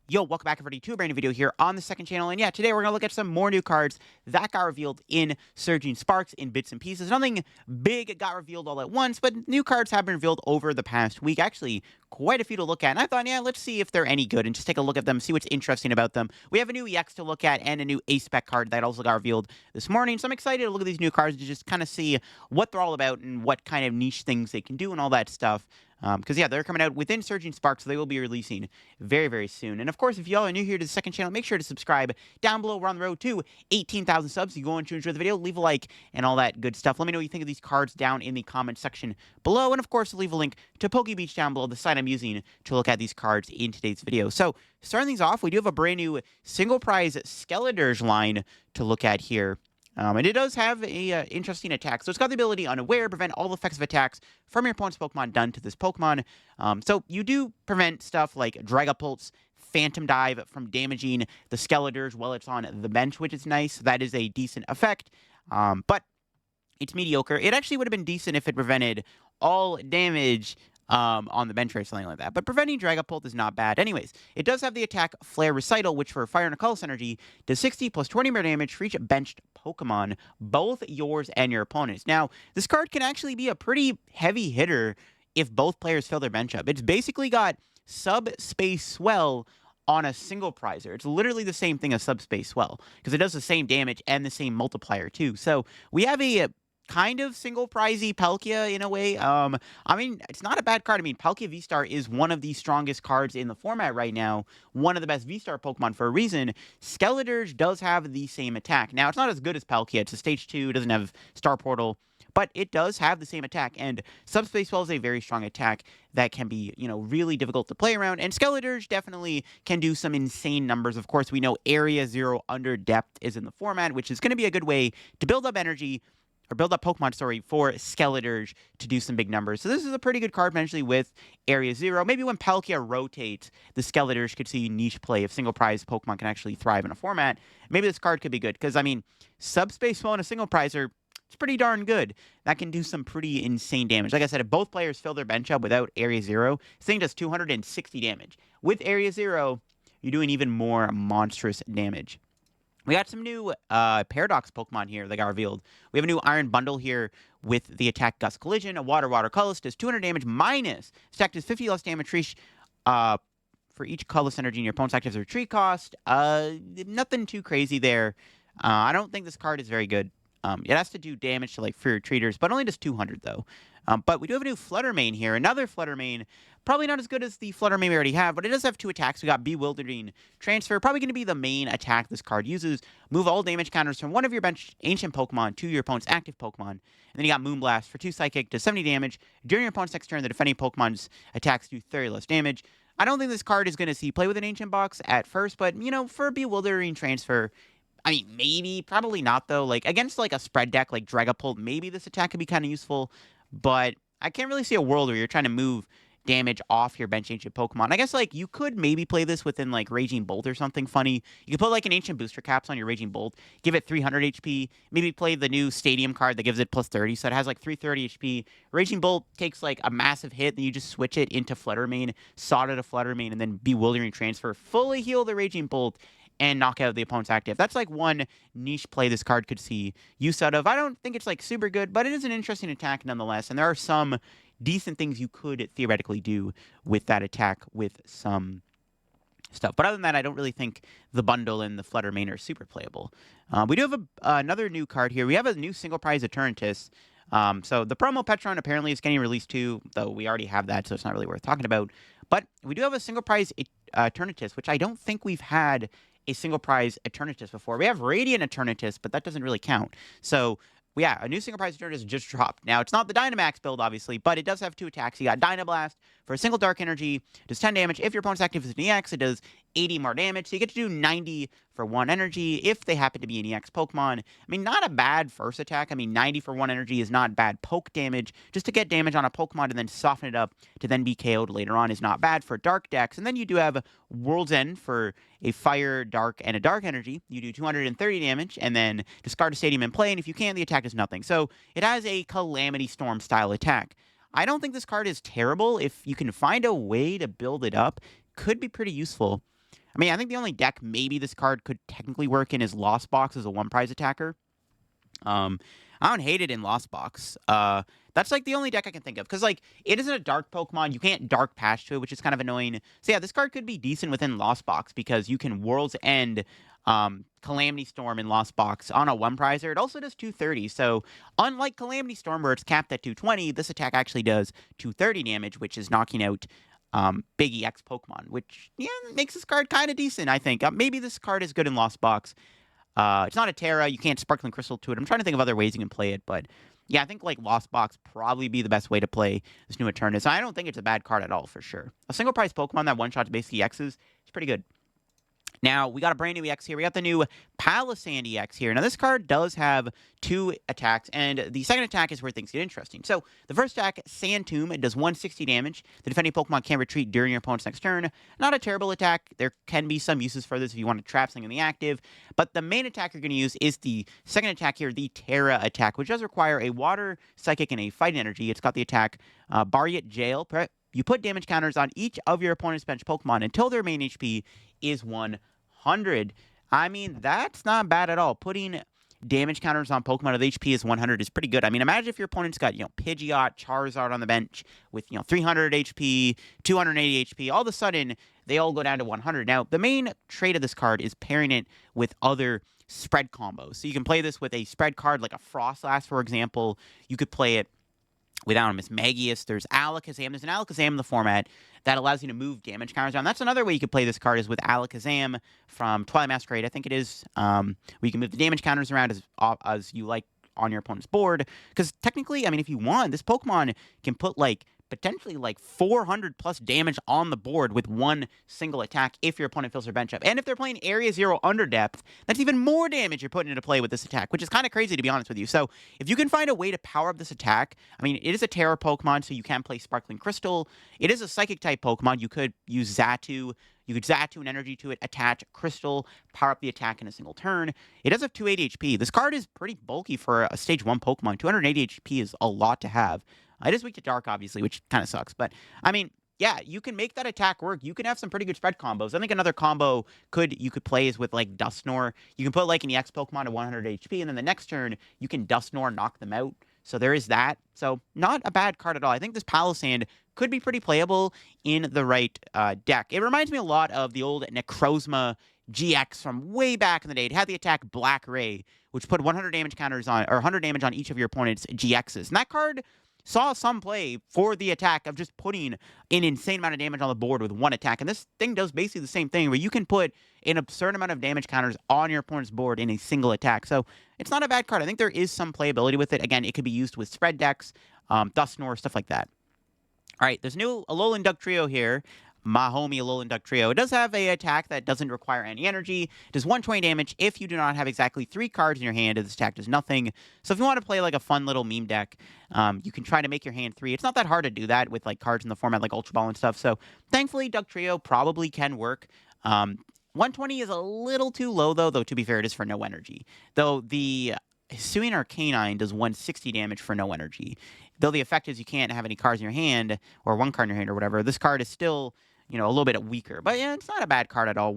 Yo, welcome back everybody to a brand new video here on the second channel. And yeah, today we're going to look at some more new cards that got revealed in Surging Sparks in bits and pieces. Nothing big got revealed all at once, but new cards have been revealed over the past week. Actually, quite a few to look at. And I thought, yeah, let's see if they're any good and just take a look at them, see what's interesting about them. We have a new EX to look at and a new A-Spec card that also got revealed this morning. So I'm excited to look at these new cards to just kind of see what they're all about and what kind of niche things they can do and all that stuff. Because, yeah, they're coming out within Surging Sparks, so they will be releasing very, very soon. And, of course, if y'all are new here to the second channel, make sure to subscribe down below. We're on the road to 18,000 subs. You go on to enjoy the video, leave a like, and all that good stuff. Let me know what you think of these cards down in the comment section below. And, of course, leave a link to Pokebeach down below, the site I'm using to look at these cards in today's video. So, starting things off, we do have a brand new single prize Skeledirge line to look at here. And it does have a interesting attack. So it's got the ability Unaware, prevent all effects of attacks from your opponent's Pokemon done to this Pokemon. So you do prevent stuff like Dragapult's Phantom Dive from damaging the Skeledirge while it's on the bench, which is nice. That is a decent effect. But it's mediocre. It actually would have been decent if it prevented all damage on the bench or something like that. But preventing Dragapult is not bad. Anyways, it does have the attack Flare Recital, which for Fire and Colorless Energy does 60 plus 20 more damage for each benched Pokemon, both yours and your opponent's. Now, this card can actually be a pretty heavy hitter if both players fill their bench up. It's basically got Subspace Swell on a single prizer. It's literally the same thing as Subspace Swell, because it does the same damage and the same multiplier too. So we have a kind of single prizey Palkia in a way. I mean, it's not a bad card. I mean, Palkia V-Star is one of the strongest cards in the format right now. One of the best V-Star Pokemon for a reason. Skeledirge does have the same attack. Now, it's not as good as Palkia. It's a Stage 2, doesn't have Star Portal, but it does have the same attack. And Subspace Swell is a very strong attack that can be, really difficult to play around. And Skeledirge definitely can do some insane numbers. Of course, we know Area 0 Under Depth is in the format, which is going to be a good way to build up energy or build up Pokemon, for Skeledirge to do some big numbers. So this is a pretty good card, potentially, with Area 0. Maybe when Palkia rotates, the Skeledirge could see niche play if single prize Pokemon can actually thrive in a format. Maybe this card could be good, because, I mean, Subspace Swell and a single prizer, it's pretty darn good. That can do some pretty insane damage. Like I said, if both players fill their bench up without Area 0, this thing does 260 damage. With Area 0, you're doing even more monstrous damage. We got some new Paradox Pokemon here that got revealed. We have a new Iron Bundle here with the attack Gust Collision. A Water Colorless does 200 damage minus. Attack does 50 less damage for each colorless energy in your opponent's active retreat cost. Nothing too crazy there. I don't think this card is very good. It has to do damage to, free retreaters, but only does 200, though. But we do have a new Fluttermane here. Another Fluttermane. Probably not as good as the Fluttermane we already have, but it does have two attacks. We got Bewildering Transfer. Probably going to be the main attack this card uses. Move all damage counters from one of your bench ancient Pokemon to your opponent's active Pokemon. And then you got Moonblast for 2 Psychic, does 70 damage. During your opponent's next turn, the defending Pokemon's attacks do 30 less damage. I don't think this card is going to see play with an ancient box at first, but, for Bewildering Transfer, I mean, maybe, probably not, though. Against, a spread deck like Dragapult, maybe this attack could be kind of useful. But I can't really see a world where you're trying to move damage off your bench ancient Pokemon. I guess, you could maybe play this within, Raging Bolt or something funny. You could put, an Ancient Booster Caps on your Raging Bolt, give it 300 HP, maybe play the new Stadium card that gives it plus 30, so it has, 330 HP. Raging Bolt takes, a massive hit, then you just switch it into Fluttermane, Sawed to Fluttermane, and then Bewildering Transfer, fully heal the Raging Bolt, and knock out the opponent's active. That's one niche play this card could see use out of. I don't think it's super good, but it is an interesting attack nonetheless. And there are some decent things you could theoretically do with that attack with some stuff. But other than that, I don't really think the bundle and the Fluttermane are super playable. We do have another new card here. We have a new single prize Eternatus. So the promo Petron apparently is getting released too, though we already have that, so it's not really worth talking about. But we do have a single prize Eternatus, which I don't think we've had a single prize Eternatus before. We have Radiant Eternatus, but that doesn't really count. So, yeah, a new single prize Eternatus just dropped. Now, it's not the Dynamax build, obviously, but it does have 2 attacks. You got Dynablast for a single Dark Energy, does 10 damage. If your opponent's active is an EX, it does 80 more damage. So you get to do 90 for 1 energy if they happen to be an EX Pokemon. I mean, not a bad first attack. I mean, 90 for 1 energy is not bad poke damage. Just to get damage on a Pokemon and then soften it up to then be KO'd later on is not bad for Dark decks. And then you do have World's End for a Fire, Dark, and a Dark Energy. You do 230 damage, and then discard a Stadium and play, and if you can, the attack is nothing. So it has a Calamity Storm style attack. I don't think this card is terrible. If you can find a way to build it up, could be pretty useful. I mean, I think the only deck maybe this card could technically work in is Lost Box as a one-prize attacker. Um, I don't hate it in Lost Box. That's like the only deck I can think of because like it isn't a dark Pokemon. You can't dark patch to it, which is kind of annoying. So yeah, this card could be decent within Lost Box because you can World's End, Calamity Storm in Lost Box on a one prizer. It also does 230. So unlike Calamity Storm where it's capped at 220, this attack actually does 230 damage, which is knocking out big EX Pokemon, which yeah makes this card kind of decent. I think maybe this card is good in Lost Box. It's not a Terra. You can't Sparkling Crystal to it. I'm trying to think of other ways you can play it, but yeah, I think like Lost Box probably be the best way to play this new Eternus. I don't think it's a bad card at all for sure. A single price Pokemon that one shots basically X's is pretty good. Now, we got a brand new EX here. We got the new Palisand EX here. Now, this card does have 2 attacks, and the second attack is where things get interesting. So, the first attack, Sand Tomb, it does 160 damage. The defending Pokemon can retreat during your opponent's next turn. Not a terrible attack. There can be some uses for this if you want to trap something in the active. But the main attack you're going to use is the second attack here, the Terra attack, which does require a Water, Psychic, and a Fighting Energy. It's got the attack Bariat Jail. You put damage counters on each of your opponent's bench Pokemon until their main HP is 100. I mean, that's not bad at all. Putting damage counters on Pokemon with HP is 100 is pretty good. I mean, imagine if your opponent's got, Pidgeot, Charizard on the bench with, 300 HP, 280 HP. All of a sudden, they all go down to 100. Now, the main trait of this card is pairing it with other spread combos. So you can play this with a spread card like a Frostlass, for example. You could play it without him, it's Magius. There's Alakazam. There's an Alakazam in the format that allows you to move damage counters down. That's another way you could play this card is with Alakazam from Twilight Masquerade, I think it is, where you can move the damage counters around as you like on your opponent's board. Because technically, I mean, if you want, this Pokemon can put potentially 400 plus damage on the board with one single attack if your opponent fills their bench up. And if they're playing Area 0 under depth, that's even more damage you're putting into play with this attack, which is kind of crazy to be honest with you. So if you can find a way to power up this attack, I mean, it is a Terra Pokemon, so you can play Sparkling Crystal. It is a Psychic type Pokemon. You could use Xatu. You could Xatu an energy to it, attach Crystal, power up the attack in a single turn. It does have 280 HP. This card is pretty bulky for a Stage 1 Pokemon. 280 HP is a lot to have. It is weak to Dark, obviously, which kind of sucks. But, I mean, yeah, you can make that attack work. You can have some pretty good spread combos. I think another combo you could play is with, Dusknoir. You can put, an EX Pokemon to 100 HP, and then the next turn, you can Dusknoir, knock them out. So there is that. So not a bad card at all. I think this Palisand could be pretty playable in the right deck. It reminds me a lot of the old Necrozma GX from way back in the day. It had the attack Black Ray, which put 100 damage counters on, or 100 damage on each of your opponent's GXs. And that card saw some play for the attack of just putting an insane amount of damage on the board with one attack. And this thing does basically the same thing, where you can put an absurd amount of damage counters on your opponent's board in a single attack. So it's not a bad card. I think there is some playability with it. Again, it could be used with spread decks, Dusknoir, stuff like that. All right, there's a new Alolan Dugtrio here. My homie Alolan Dugtrio. It does have an attack that doesn't require any energy. It does 120 damage if you do not have exactly 3 cards in your hand. This attack does nothing. So if you want to play a fun little meme deck, you can try to make your hand 3. It's not that hard to do that with cards in the format like Ultra Ball and stuff. So thankfully, Dugtrio probably can work. 120 is a little too low though to be fair, it is for no energy. Though the Hisuian Arcanine does 160 damage for no energy. Though the effect is you can't have any cards in your hand, or 1 card in your hand or whatever, this card is still a little bit weaker. But yeah, it's not a bad card at all.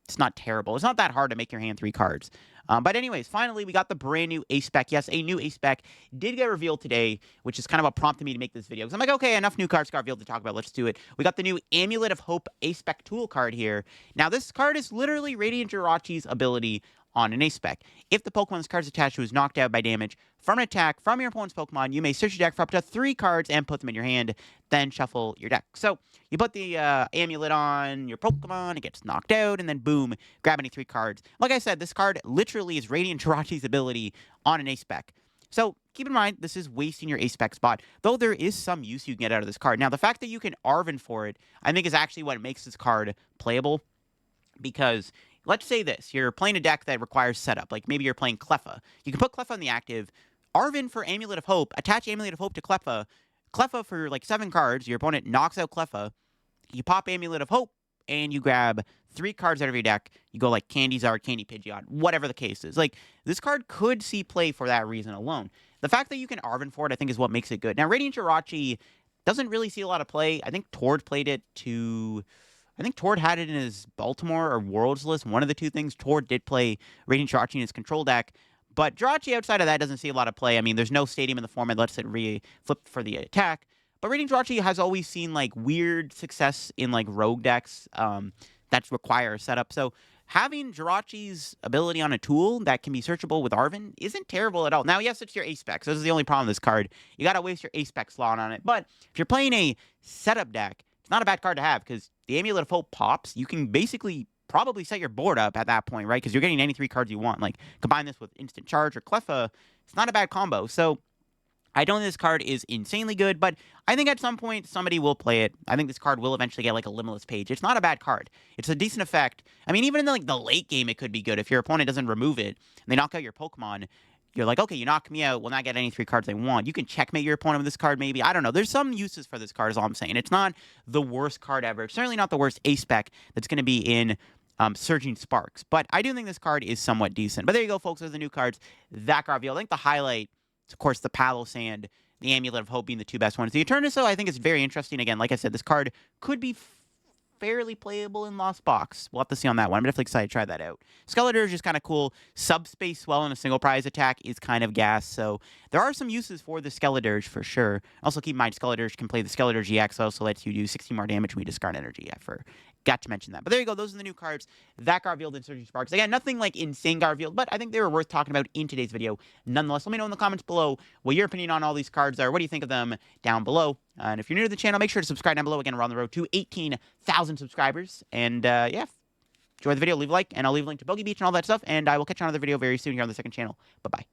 It's not terrible. It's not that hard to make your hand 3 cards. But anyways, finally, we got the brand new Ace Spec. Yes, a new Ace Spec did get revealed today, which is kind of what prompted me to make this video. Because I'm like, okay, enough new cards got revealed to talk about. Let's do it. We got the new Amulet of Hope Ace Spec tool card here. Now, this card is literally Radiant Jirachi's ability on an Ace Spec. If the Pokemon's card's attached to is knocked out by damage from an attack from your opponent's Pokemon, you may search your deck for up to 3 cards and put them in your hand, then shuffle your deck. So you put the amulet on your Pokemon, it gets knocked out, and then boom, grab any 3 cards. Like I said, this card literally is Radiant Jirachi's ability on an Ace Spec. So keep in mind, this is wasting your Ace Spec spot, though there is some use you can get out of this card. Now, the fact that you can Arven for it, I think is actually what makes this card playable, because let's say this, you're playing a deck that requires setup, like maybe you're playing Cleffa. You can put Cleffa on the active, Arven for Amulet of Hope, attach Amulet of Hope to Cleffa, Cleffa for 7 cards, your opponent knocks out Cleffa, you pop Amulet of Hope, and you grab 3 cards out of your deck, you go Candy Zard, Candy Pidgeot, whatever the case is. This card could see play for that reason alone. The fact that you can Arven for it, I think, is what makes it good. Now, Radiant Jirachi doesn't really see a lot of play. I think Tord played it to I think Tord had it in his Baltimore or Worlds list, one of the two things. Tord did play Raging Jirachi in his control deck, but Jirachi outside of that doesn't see a lot of play. I mean, there's no stadium in the format that lets it flip for the attack. But Raging Jirachi has always seen like weird success in like rogue decks that require a setup. So having Jirachi's ability on a tool that can be searchable with Arven isn't terrible at all. Now, yes, it's your ace spec, so this is the only problem with this card. You got to waste your ace spec slot on it. But if you're playing a setup deck, it's not a bad card to have because the Amulet of Hope pops. You can basically probably set your board up at that point, right? Because you're getting any 3 cards you want. Like, combine this with Instant Charge or Cleffa, it's not a bad combo. So I don't think this card is insanely good, but I think at some point somebody will play it. I think this card will eventually get like a limitless page. It's not a bad card. It's a decent effect. I mean, even in like the late game, it could be good. If your opponent doesn't remove it and they knock out your Pokemon, you're like, okay, you knock me out, will not get any 3 cards I want. You can checkmate your opponent with this card, maybe. I don't know. There's some uses for this card, is all I'm saying. It's not the worst card ever. It's certainly not the worst ace spec that's going to be in Surging Sparks. But I do think this card is somewhat decent. But there you go, folks. There's the new cards that got revealed. I think the highlight, of course, the Palo Sand, the Amulet of Hope being the 2 best ones. The Eternatus, though, I think is very interesting. Again, like I said, this card could be fairly playable in Lost Box. We'll have to see on that one. I'm definitely excited to try that out. Skeletor is just kind of cool. Subspace Swell in a single prize attack is kind of gas, so there are some uses for the Skeletor for sure. Also, keep in mind, Skeletor can play the Skeletor GX, also lets you do 60 more damage when you discard energy. I forgot to mention that. But there you go. Those are the new cards that got revealed in Surging Sparks. Again, nothing like insane got revealed, but I think they were worth talking about in today's video. Nonetheless, let me know in the comments below what your opinion on all these cards are. What do you think of them down below? And if you're new to the channel, make sure to subscribe down below. Again, we're on the road to 18,000 subscribers. And yeah, enjoy the video, leave a like, and I'll leave a link to Bogey Beach and all that stuff. And I will catch you on another video very soon here on the second channel. Bye-bye.